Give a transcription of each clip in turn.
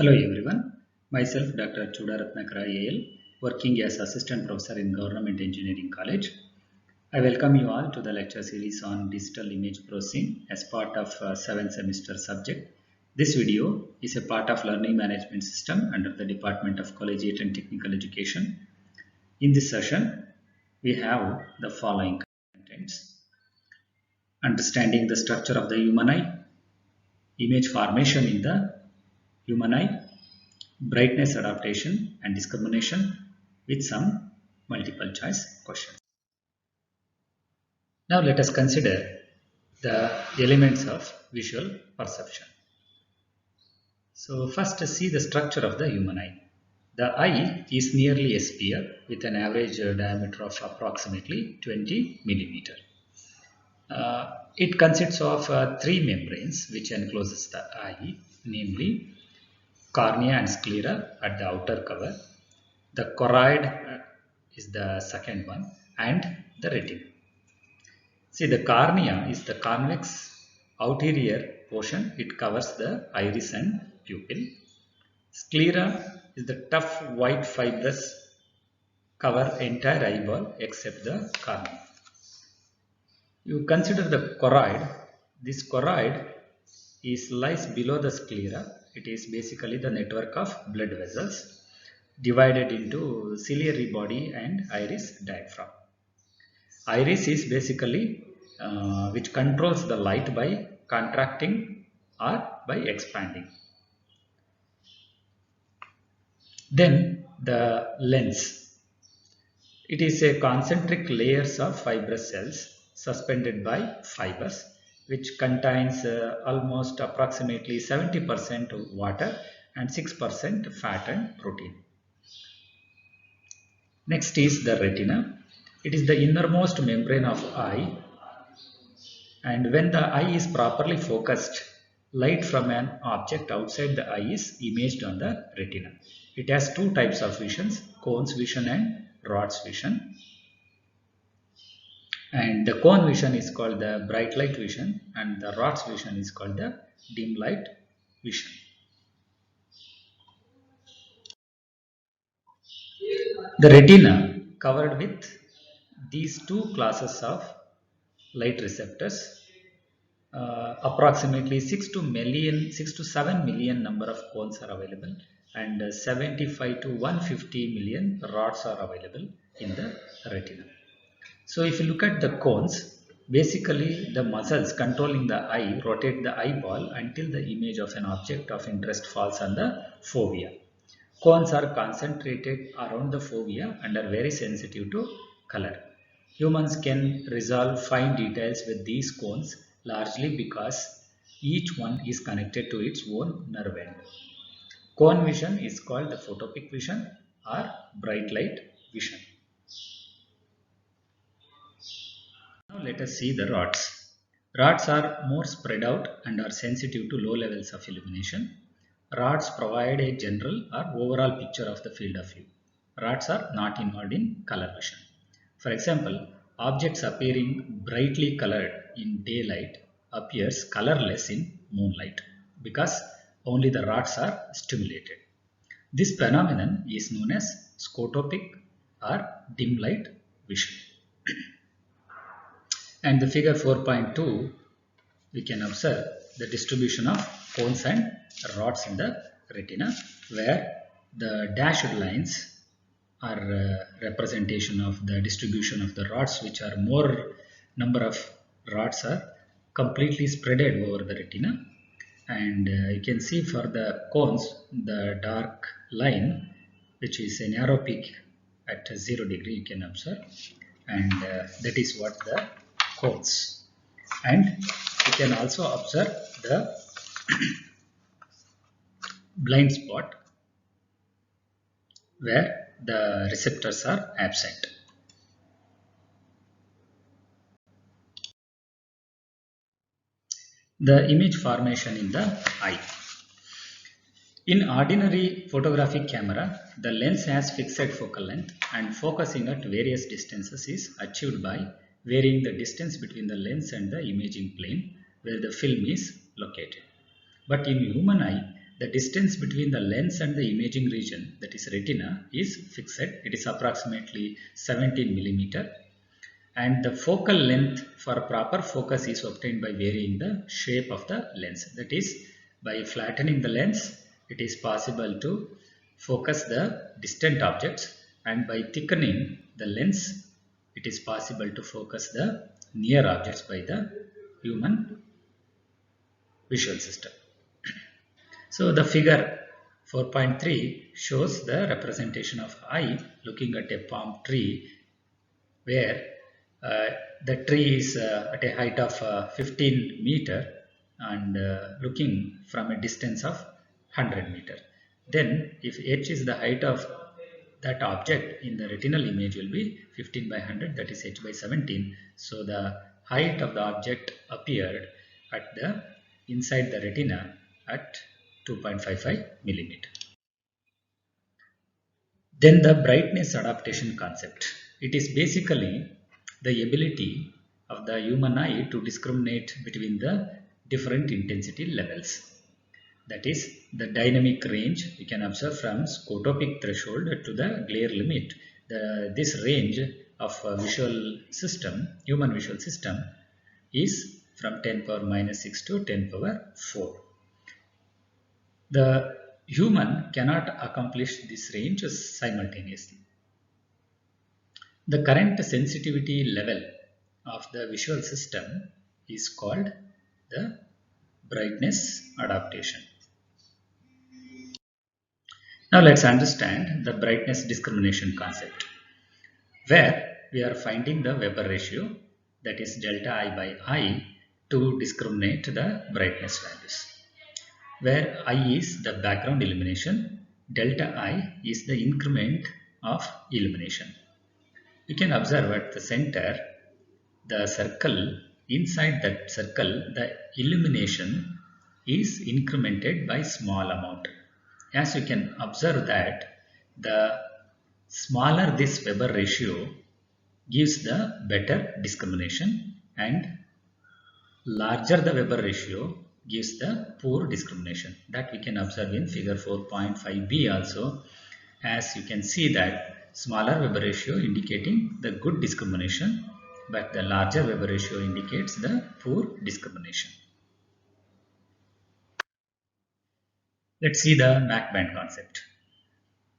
Hello everyone, myself Dr. Chudaratnakara AL, working as Assistant Professor in Government Engineering College. I welcome you all to the lecture series on Digital Image Processing as part of 7th semester subject. This video is a part of Learning Management System under the Department of Collegiate and Technical Education. In this session, we have the following contents: understanding the structure of the human eye, image formation in the human eye, brightness adaptation and discrimination with some multiple choice questions. Now let us consider the elements of visual perception. So first see the structure of the human eye. The eye is nearly a sphere with an average diameter of approximately 20 millimeter. It consists of three membranes which encloses the eye, namely cornea and sclera at the outer cover. The choroid is the second one, and the retina. See, the cornea is the convex anterior portion. It covers the iris and pupil. Sclera is the tough white fibrous cover entire eyeball except the cornea. You consider the choroid. This choroid lies below the sclera. It is basically the network of blood vessels divided into ciliary body and iris diaphragm. Iris is basically which controls the light by contracting or by expanding. Then the lens. It is a concentric layers of fibrous cells suspended by fibers, which contains almost approximately 70% water and 6% fat and protein. Next is the retina. It is the innermost membrane of eye, and when the eye is properly focused, light from an object outside the eye is imaged on the retina. It has two types of visions, cone's vision and rod's vision. And the cone vision is called the bright light vision, and the rod's vision is called the dim light vision. The retina covered with these two classes of light receptors. Approximately 6 to 7 million number of cones are available, and 75 to 150 million rods are available in the retina. So if you look at the cones, basically the muscles controlling the eye rotate the eyeball until the image of an object of interest falls on the fovea. Cones are concentrated around the fovea and are very sensitive to color. Humans can resolve fine details with these cones largely because each one is connected to its own nerve end. Cone vision is called the photopic vision or bright light vision. Now let us see the rods. Rods are more spread out and are sensitive to low levels of illumination. Rods provide a general or overall picture of the field of view. Rods are not involved in color vision. For example, objects appearing brightly colored in daylight appears colorless in moonlight because only the rods are stimulated. This phenomenon is known as scotopic or dim light vision. And the figure 4.2, we can observe the distribution of cones and rods in the retina, where the dashed lines are representation of the distribution of the rods, which are more number of rods are completely spreaded over the retina. And you can see for the cones, the dark line, which is an arrow peak at 0 degree, you can observe, and that is what the cones. And you can also observe the blind spot where the receptors are absent. The image formation in the eye. In ordinary photographic camera, the lens has fixed focal length, and focusing at various distances is achieved by varying the distance between the lens and the imaging plane where the film is located. But in human eye, the distance between the lens and the imaging region, that is retina, is fixed. It is approximately 17 millimeter. And the focal length for proper focus is obtained by varying the shape of the lens. That is, by flattening the lens, it is possible to focus the distant objects, and by thickening the lens, it is possible to focus the near objects by the human visual system. So the figure 4.3 shows the representation of eye looking at a palm tree, where the tree is at a height of 15 meter and looking from a distance of 100 meter. Then if h is the height of that object in the retinal image will be 15 by 100, that is h by 17. So the height of the object appeared at the inside the retina at 2.55 millimeter. Then the brightness adaptation concept. It is basically the ability of the human eye to discriminate between the different intensity levels. That is, the dynamic range we can observe from scotopic threshold to the glare limit. This range of visual system, human visual system, is from 10 power minus 6 to 10 power 4. The human cannot accomplish this range simultaneously. The current sensitivity level of the visual system is called the brightness adaptation. Now let's understand the brightness discrimination concept, where we are finding the Weber ratio, that is delta I by I, to discriminate the brightness values, where I is the background illumination, delta I is the increment of illumination. You can observe at the center, the circle, inside that circle, the illumination is incremented by small amount. As you can observe that the smaller this Weber ratio gives the better discrimination, and larger the Weber ratio gives the poor discrimination. That we can observe in figure 4.5b also, as you can see that smaller Weber ratio indicating the good discrimination, but the larger Weber ratio indicates the poor discrimination. Let's see the Mach band concept.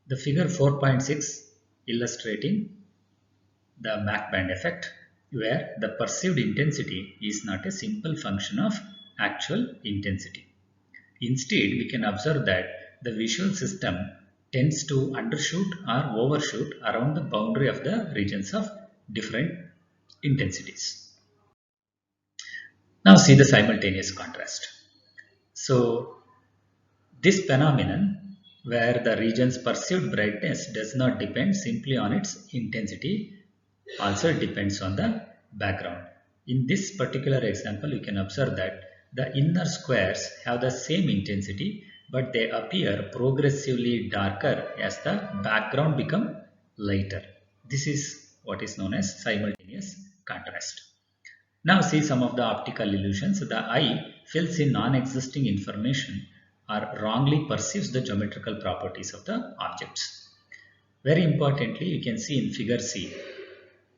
The figure 4.6 illustrating the Mach band effect, where the perceived intensity is not a simple function of actual intensity. Instead, we can observe that the visual system tends to undershoot or overshoot around the boundary of the regions of different intensities. Now see the simultaneous contrast. So this phenomenon, where the region's perceived brightness does not depend simply on its intensity, also depends on the background. In this particular example, you can observe that the inner squares have the same intensity, but they appear progressively darker as the background becomes lighter. This is what is known as simultaneous contrast. Now see some of the optical illusions. The eye fills in non-existing information or wrongly perceives the geometrical properties of the objects. Very importantly, you can see in figure C,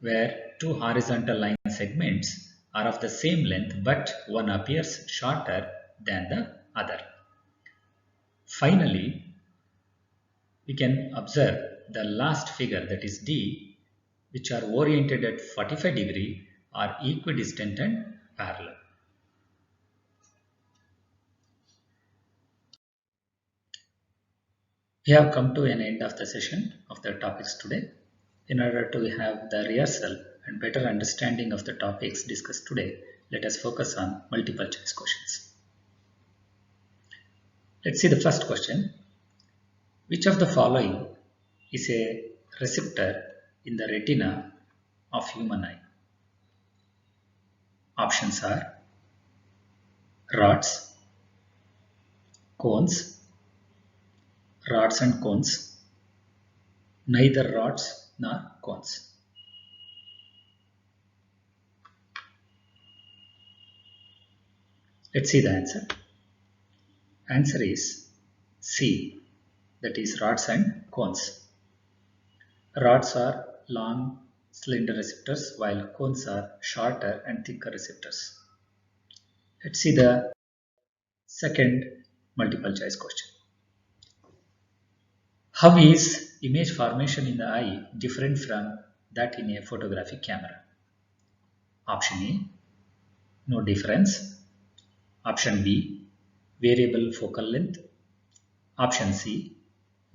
where two horizontal line segments are of the same length, but one appears shorter than the other. Finally, we can observe the last figure, that is D, which are oriented at 45 degree, are equidistant and parallel. We have come to an end of the session of the topics today. In order to have the rehearsal and better understanding of the topics discussed today, let us focus on multiple choice questions. Let's see the first question. Which of the following is a receptor in the retina of human eye? Options are rods, cones, rods and cones, neither rods nor cones. Let's see the answer. Answer is C, that is rods and cones. Rods are long, slender receptors while cones are shorter and thicker receptors. Let's see the second multiple choice question. How is image formation in the eye different from that in a photographic camera? Option A, no difference. Option B, variable focal length. Option C,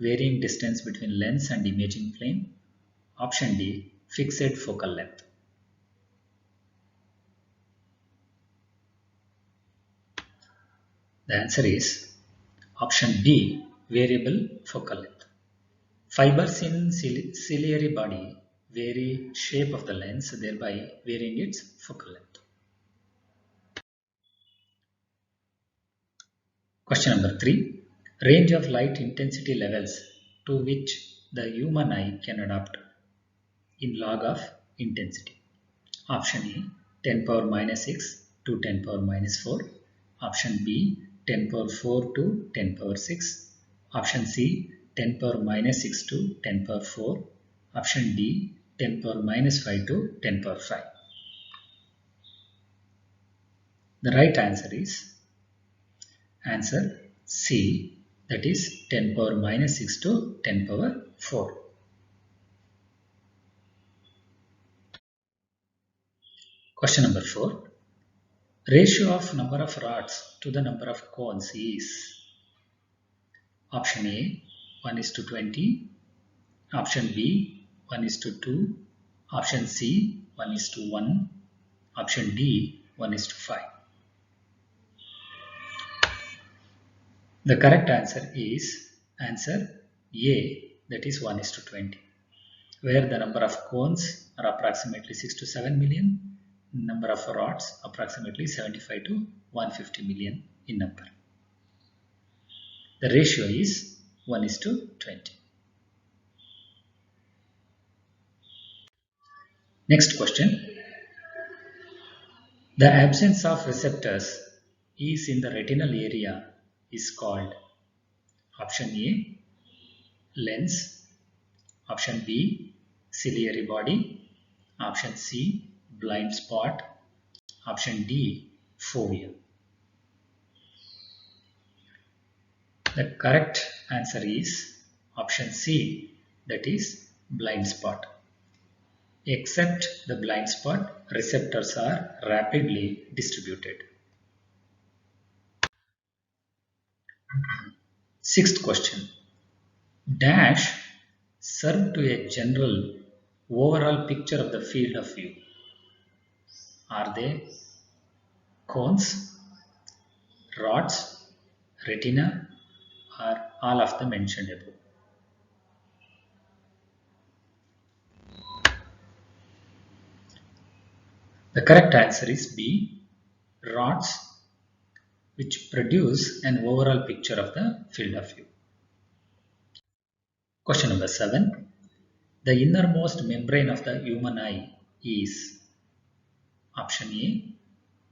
varying distance between lens and imaging plane. Option D, fixed focal length. The answer is option B, variable focal length. Fibers in ciliary body vary shape of the lens, thereby varying its focal length. Question number 3. Range of light intensity levels to which the human eye can adapt in log of intensity. Option A, 10 power minus 6 to 10 power minus 4. Option B, 10 power 4 to 10 power 6. Option C, 10 power minus 6 to 10 power 4. Option D, 10 power minus 5 to 10 power 5. The right answer is answer C, that is 10 power minus 6 to 10 power 4. Question number 4. Ratio of number of rods to the number of cones is option A, 1 is to 20. Option B, 1 is to 2. Option C, 1 is to 1. Option D, 1 is to 5. The correct answer is answer A, that is 1 is to 20, where the number of cones are approximately 6 to 7 million, number of rods approximately 75 to 150 million in number. The ratio is 1 is to 20. Next question. The absence of receptors is in the retinal area is called option A, lens. Option B, ciliary body. Option C, blind spot. Option D, fovea. The correct answer is option C, that is blind spot. Except the blind spot, receptors are rapidly distributed. Sixth question. Dash serve to a general overall picture of the field of view. Are they cones, rods, retina, or all of the mentioned above? The correct answer is B, rods, which produce an overall picture of the field of view. Question number 7. The innermost membrane of the human eye is option A,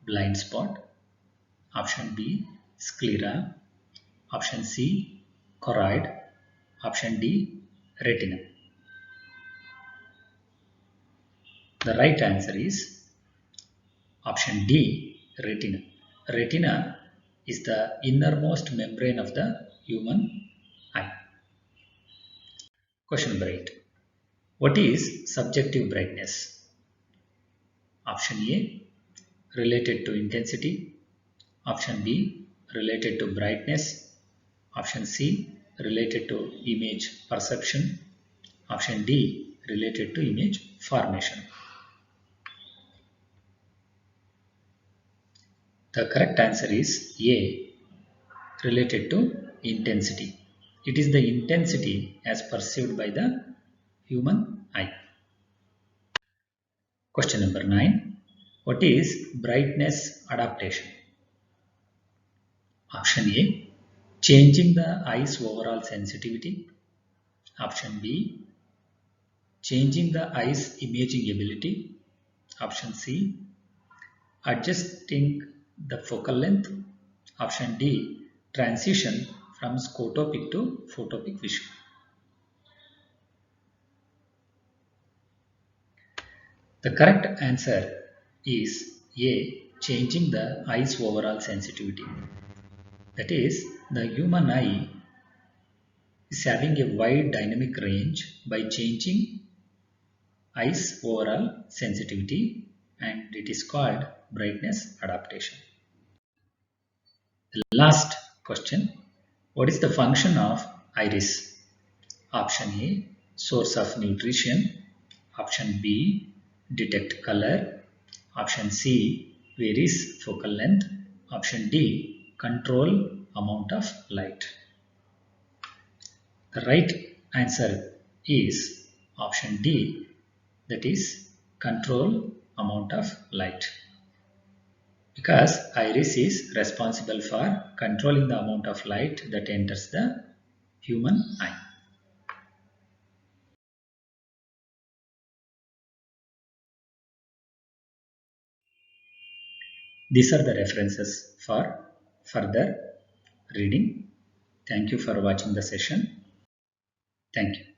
blind spot. Option B, sclera. Option C, choroid. Option D, retina. The right answer is option D, retina. Retina is the innermost membrane of the human eye. Question number 8. What is subjective brightness? Option A, related to intensity. Option B, related to brightness. Option C, related to image perception. Option D, related to image formation. The correct answer is A, related to intensity. It is the intensity as perceived by the human eye. Question number 9. What is brightness adaptation? Option A, changing the eye's overall sensitivity. Option B, changing the eye's imaging ability. Option C, adjusting the focal length. Option D, transition from scotopic to photopic vision. The correct answer is A. Changing the eye's overall sensitivity. That is, the human eye is having a wide dynamic range by changing eye's overall sensitivity, and it is called brightness adaptation. The last question: what is the function of iris? Option A, source of nutrition. Option B, detect color. Option C, varies focal length. Option D, control amount of light. The right answer is option D, that is control amount of light, because iris is responsible for controlling the amount of light that enters the human eye. These are the references for further reading. Thank you for watching the session. Thank you.